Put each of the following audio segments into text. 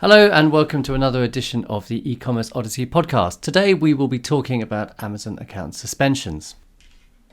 Hello and welcome to another edition of the E-commerce Odyssey podcast. Today we will be talking about Amazon account suspensions.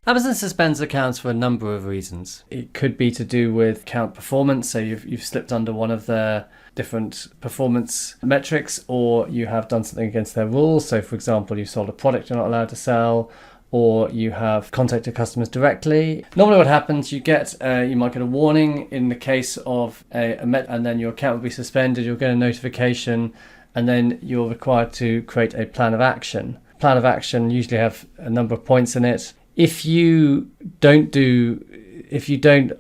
Amazon suspends accounts for a number of reasons. It could be to do with account performance, so you've slipped under one of their different performance metrics, or you have done something against their rules. So for example, you sold a product you're not allowed to sell, or you have contacted customers directly. Normally what happens, you might get a warning in the case of and then your account will be suspended, you'll get a notification, and then you're required to create a plan of action. Plan of action usually have a number of points in it. If you don't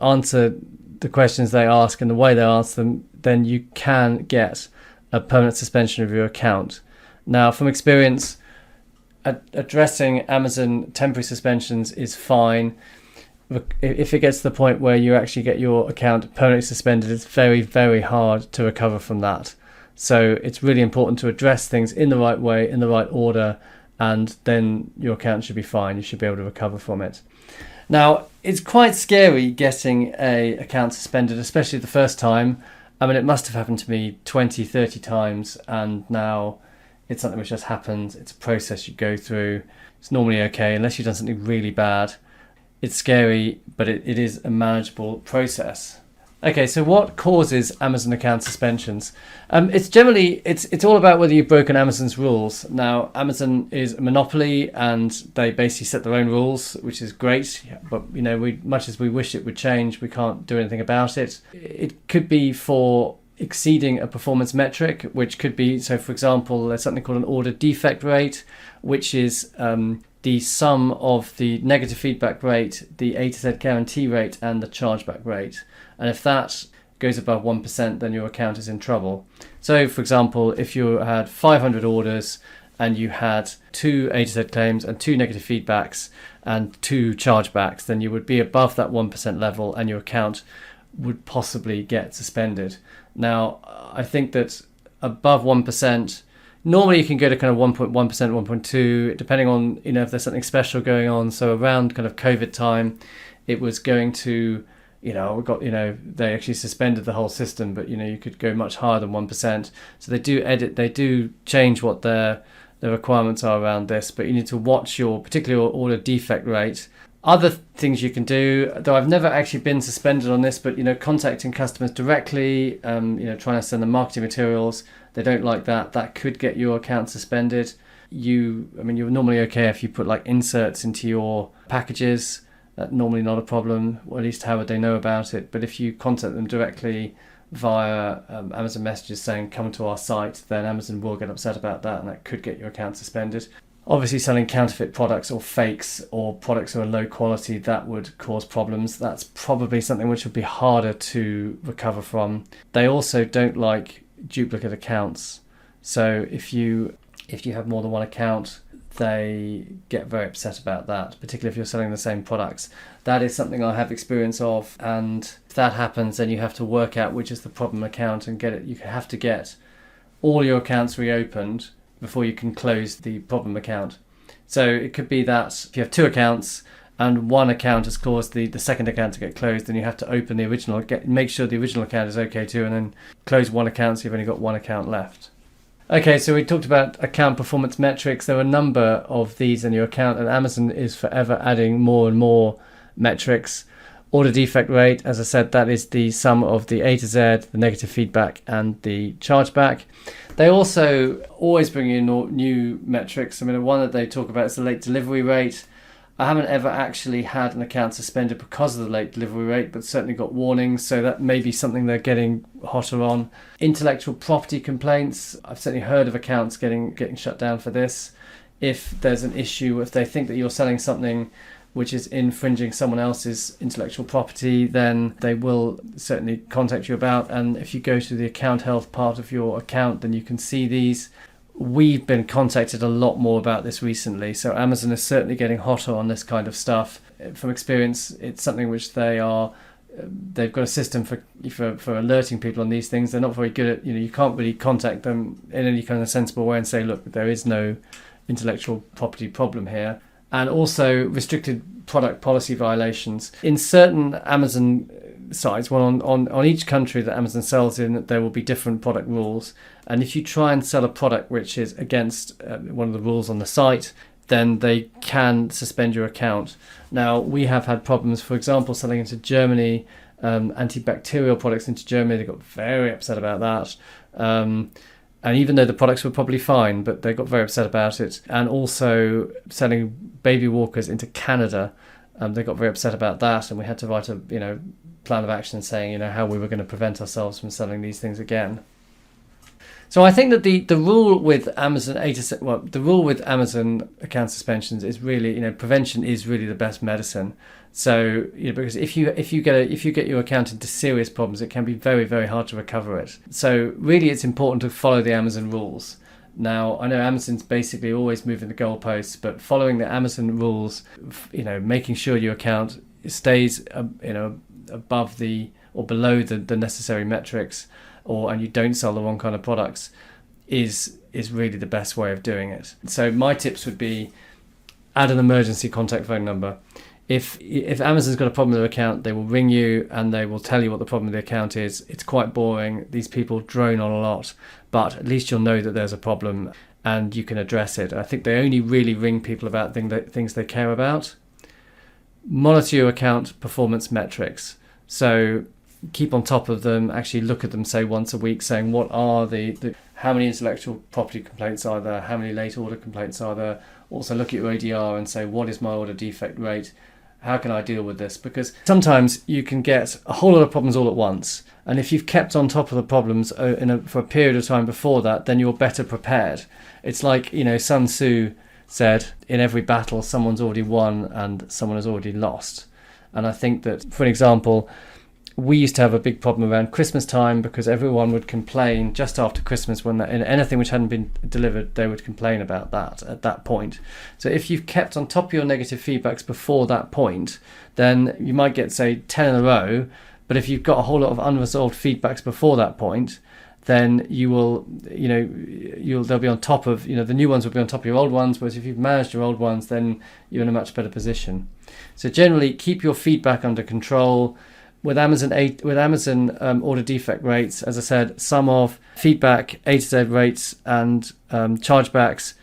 answer the questions they ask and the way they ask them, then you can get a permanent suspension of your account. Now, from experience, addressing Amazon temporary suspensions is fine. If it gets to the point where you actually get your account permanently suspended, it's very, very hard to recover from that. So it's really important to address things in the right way, in the right order, and then your account should be fine. You should be able to recover from it. Now, it's quite scary getting an account suspended, especially the first time. I mean, it must have happened to me 20, 30 times, and now it's something which just happens. It's a process you go through. It's normally okay, unless you've done something really bad. It's scary, but it is a manageable process. Okay, so what causes Amazon account suspensions? It's all about whether you've broken Amazon's rules. Now, Amazon is a monopoly, and they basically set their own rules, which is great. But much as we wish it would change, we can't do anything about it. It could be for exceeding a performance metric, which could be, so for example, there's something called an order defect rate, which is the sum of the negative feedback rate, the A to Z guarantee rate, and the chargeback rate. And if that goes above 1%, then your account is in trouble. So for example, if you had 500 orders and you had 2 A to Z claims and 2 negative feedbacks and 2 chargebacks, then you would be above that 1% level and your account would possibly get suspended. Now, I think that above 1%, normally you can go to kind of 1.1%, 1.2, depending on, if there's something special going on. So around kind of COVID time, it was going to, they actually suspended the whole system, but, you could go much higher than 1%. So they do change what the requirements are around this, but you need to watch your particular order defect rate. Other things you can do, though I've never actually been suspended on this, but contacting customers directly, trying to send them marketing materials, they don't like that. That could get your account suspended. You're normally okay if you put like inserts into your packages. That's normally not a problem, or at least how would they know about it? But if you contact them directly via Amazon messages saying come to our site, then Amazon will get upset about that, and that could get your account suspended. Obviously, selling counterfeit products or fakes or products that are low quality, that would cause problems. That's probably something which would be harder to recover from. They also don't like duplicate accounts. So if you have more than one account, they get very upset about that, particularly if you're selling the same products. That is something I have experience of, and if that happens, then you have to work out which is the problem account and get it. You have to get all your accounts reopened before you can close the problem account. So it could be that if you have 2 accounts and one account has caused the second account to get closed, then you have to open the original, make sure the original account is okay too, and then close one account so you've only got one account left. Okay, so we talked about account performance metrics. There are a number of these in your account, and Amazon is forever adding more and more metrics. Order defect rate, as I said, that is the sum of the A to Z, the negative feedback, and the chargeback. They also always bring in new metrics. One that they talk about is the late delivery rate. I haven't ever actually had an account suspended because of the late delivery rate, but certainly got warnings, so that may be something they're getting hotter on. Intellectual property complaints, I've certainly heard of accounts getting shut down for this. If there's an issue, if they think that you're selling something which is infringing someone else's intellectual property, then they will certainly contact you about. And if you go to the account health part of your account, then you can see these. We've been contacted a lot more about this recently, so Amazon is certainly getting hotter on this kind of stuff. From experience, it's something which they've got a system for alerting people on these things. They're not very good at, you can't really contact them in any kind of sensible way and say, look, there is no intellectual property problem here. And also restricted product policy violations. In certain Amazon sites. Well, on each country that Amazon sells in, there will be different product rules. And if you try and sell a product which is against one of the rules on the site, then they can suspend your account. Now, we have had problems, for example, selling into Germany, antibacterial products into Germany. They got very upset about that. And even though the products were probably fine, but they got very upset about it. And also selling baby walkers into Canada, they got very upset about that. And we had to write a plan of action saying how we were going to prevent ourselves from selling these things again. So I think that the rule with Amazon the rule with Amazon account suspensions is really, prevention is really the best medicine. So because if you get your account into serious problems, it can be very, very hard to recover it. So really, it's important to follow the Amazon rules. Now, I know Amazon's basically always moving the goalposts, but following the Amazon rules, making sure your account stays above or below the necessary metrics, and you don't sell the wrong kind of products, is really the best way of doing it. So my tips would be add an emergency contact phone number. If Amazon's got a problem with their account, they will ring you and they will tell you what the problem with the account is. It's quite boring. These people drone on a lot, but at least you'll know that there's a problem and you can address it. I think they only really ring people about things they care about. Monitor your account performance metrics. So keep on top of them, actually look at them, say once a week, saying what are how many intellectual property complaints are there, how many late order complaints are there. Also look at your ADR and say, what is my order defect rate? How can I deal with this? Because sometimes you can get a whole lot of problems all at once. And if you've kept on top of the problems for a period of time before that, then you're better prepared. It's like, Sun Tzu said, in every battle, someone's already won and someone has already lost. And I think that, for an example, we used to have a big problem around Christmas time because everyone would complain just after Christmas when anything which hadn't been delivered, they would complain about that at that point. So if you've kept on top of your negative feedbacks before that point, then you might get, say, 10 in a row. But if you've got a whole lot of unresolved feedbacks before that point, then you will, they'll be on top of, the new ones will be on top of your old ones. Whereas if you've managed your old ones, then you're in a much better position. So generally, keep your feedback under control. With Amazon order defect rates, as I said, sum of feedback, A to Z rates, and chargebacks,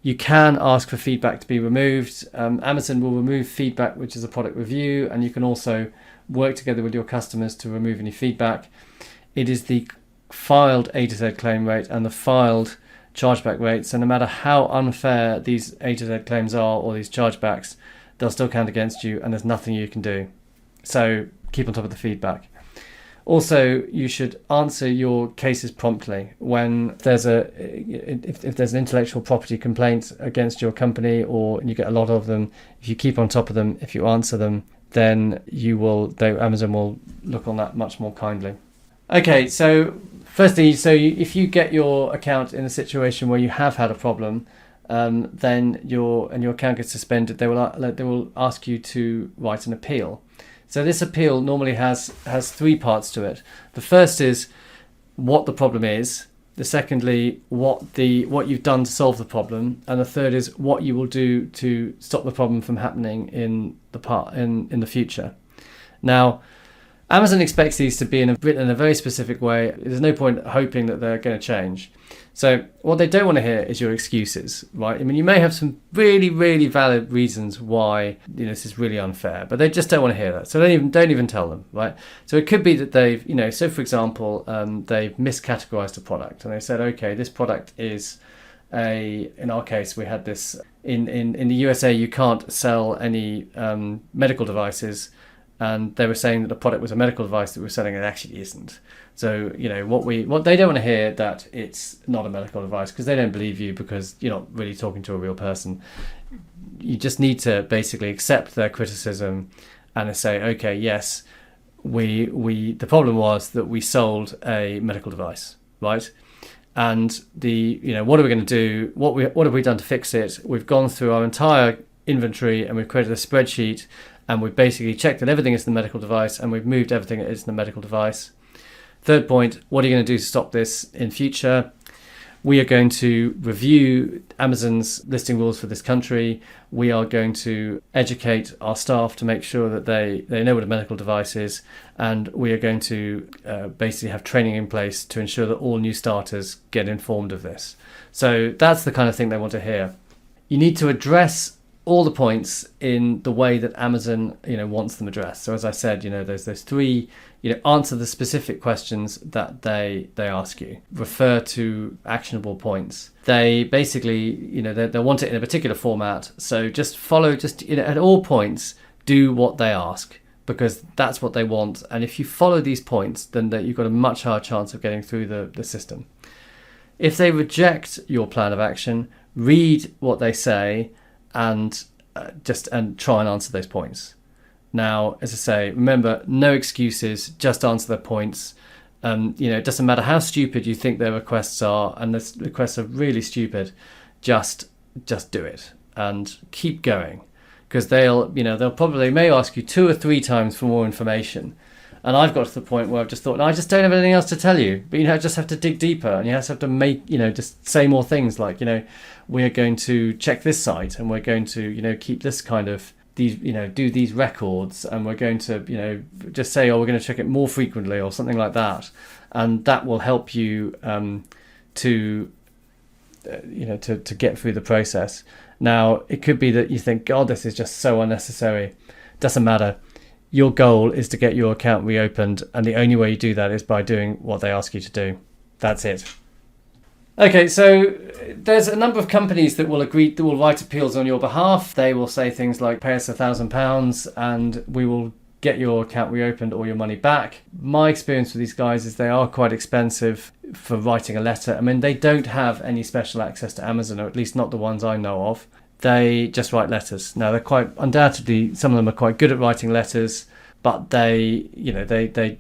you can ask for feedback to be removed. Amazon will remove feedback, which is a product review, and you can also work together with your customers to remove any feedback. It is the filed A to Z claim rate and the filed chargeback rate. So no matter how unfair these A to Z claims are or these chargebacks, they'll still count against you, and there's nothing you can do. So keep on top of the feedback. Also, you should answer your cases promptly when there's if there's an intellectual property complaint against your company, or you get a lot of them. If you keep on top of them, if you answer them, then Amazon will look on that much more kindly. Okay, so firstly, if you get your account in a situation where you have had a problem, then your account gets suspended, they will ask you to write an appeal. So this appeal normally has three parts to it. The first is what the problem is. The secondly, what you've done to solve the problem, and the third is what you will do to stop the problem from happening in the future. Now, Amazon expects these to be written in a very specific way. There's no point hoping that they're going to change. So what they don't want to hear is your excuses, right? I mean, you may have some really, really valid reasons why this is really unfair, but they just don't want to hear that. So don't even tell them, right? So it could be that they've, so for example, they've miscategorized a product, and they said, okay, this product is in our case, we had this in the USA, you can't sell any medical devices. And they were saying that the product was a medical device that we're selling, and it actually isn't. So, what they don't want to hear that it's not a medical device, because they don't believe you, because you're not really talking to a real person. You just need to basically accept their criticism and say, okay, yes, the problem was that we sold a medical device, right? And what are we going to do? What have we done to fix it? We've gone through our entire inventory and we've created a spreadsheet. And we've basically checked that everything is the medical device, and we've moved everything that is the medical device. Third point, what are you going to do to stop this in future? we are going to review Amazon's listing rules for this country. We are going to educate our staff to make sure that they know what a medical device is. And we are going to basically have training in place to ensure that all new starters get informed of this. So that's the kind of thing they want to hear. You need to address all the points in the way that Amazon, wants them addressed. So as I said, there's those three, answer the specific questions that they ask you. Refer to actionable points. They basically, they'll want it in a particular format. So just follow, at all points, do what they ask, because that's what they want. And if you follow these points, then you've got a much higher chance of getting through the system. If they reject your plan of action, read what they say and try and answer those points. Now, as I say, remember, no excuses, just answer their points. It doesn't matter how stupid you think their requests are, and the requests are really stupid, just do it and keep going, because they may ask you 2 or 3 times for more information. And I've got to the point where I've just thought, no, I just don't have anything else to tell you. But I just have to dig deeper, and you have to make, just say more things like, we are going to check this site, and we're going to, keep this kind of these, do these records, and we're going to, just say, we're going to check it more frequently or something like that, and that will help you to get through the process. Now, it could be that you think, God, this is just so unnecessary. Doesn't matter. Your goal is to get your account reopened, and the only way you do that is by doing what they ask you to do. That's it. Okay, so there's a number of companies that will write appeals on your behalf. They will say things like, pay us £1,000 and we will get your account reopened or your money back. My experience with these guys is they are quite expensive for writing a letter. I mean, they don't have any special access to Amazon, or at least not the ones I know of. They just write letters. Now, they're quite, undoubtedly, some of them are quite good at writing letters, but they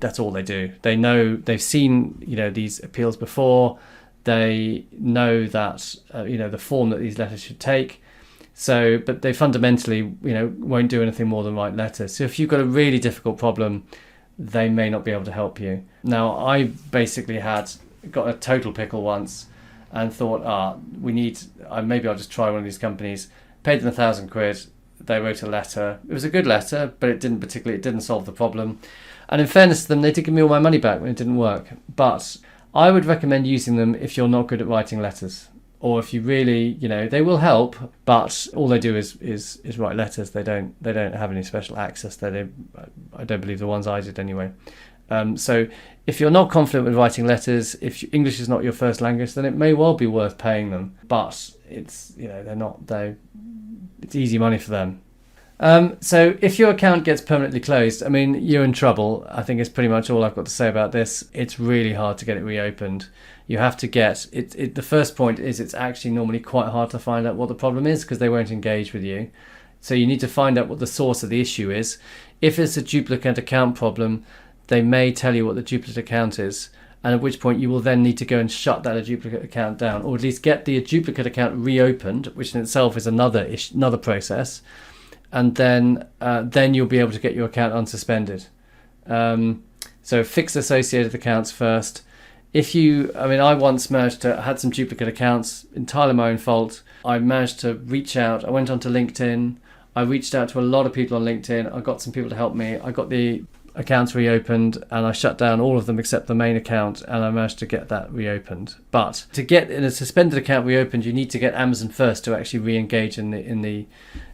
that's all they do. They know, they've seen, these appeals before. They know that, the form that these letters should take. So, but they fundamentally, won't do anything more than write letters. So if you've got a really difficult problem, they may not be able to help you. Now, I basically got a total pickle once, and thought, maybe I'll just try one of these companies. Paid them £1,000. They wrote a letter. It was a good letter, but it didn't solve the problem. And in fairness to them, they did give me all my money back when it didn't work. But I would recommend using them if you're not good at writing letters, or if you really, they will help, but all they do is write letters. They don't have any special access. I don't believe the ones I did anyway. So if you're not confident with writing letters, if English is not your first language, then it may well be worth paying them. But it's, it's easy money for them. So if your account gets permanently closed, I mean, you're in trouble. I think it's pretty much all I've got to say about this. It's really hard to get it reopened. You have to get it. The first point is it's actually normally quite hard to find out what the problem is, because they won't engage with you. So you need to find out what the source of the issue is. If it's a duplicate account problem, they may tell you what the duplicate account is, and at which point you will then need to go and shut that duplicate account down, or at least get the duplicate account reopened, which in itself is another process, and then you'll be able to get your account unsuspended. So fix associated accounts first. I once had some duplicate accounts, entirely my own fault. I managed to reach out. I went onto LinkedIn. I reached out to a lot of people on LinkedIn. I got some people to help me. I got the accounts reopened, and I shut down all of them except the main account, and I managed to get that reopened. But to get a suspended account reopened, you need to get Amazon first to actually re-engage in the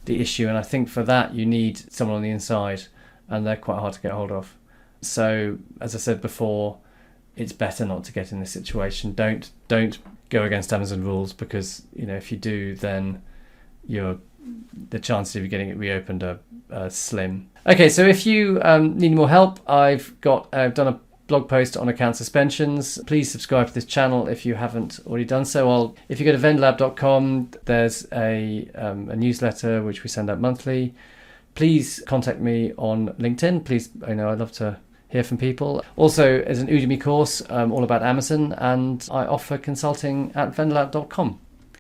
issue, and I think for that you need someone on the inside, and they're quite hard to get hold of. So as I said before, it's better not to get in this situation. Don't go against Amazon rules, because if you do, then the chances of you getting it reopened are slim. Okay, so if you need more help, I've done a blog post on account suspensions. Please subscribe to this channel if you haven't already done so. If you go to vendorlab.com, there's a newsletter which we send out monthly. Please contact me on LinkedIn. Please, I'd love to hear from people. Also, there's an Udemy course all about Amazon, and I offer consulting at vendorlab.com.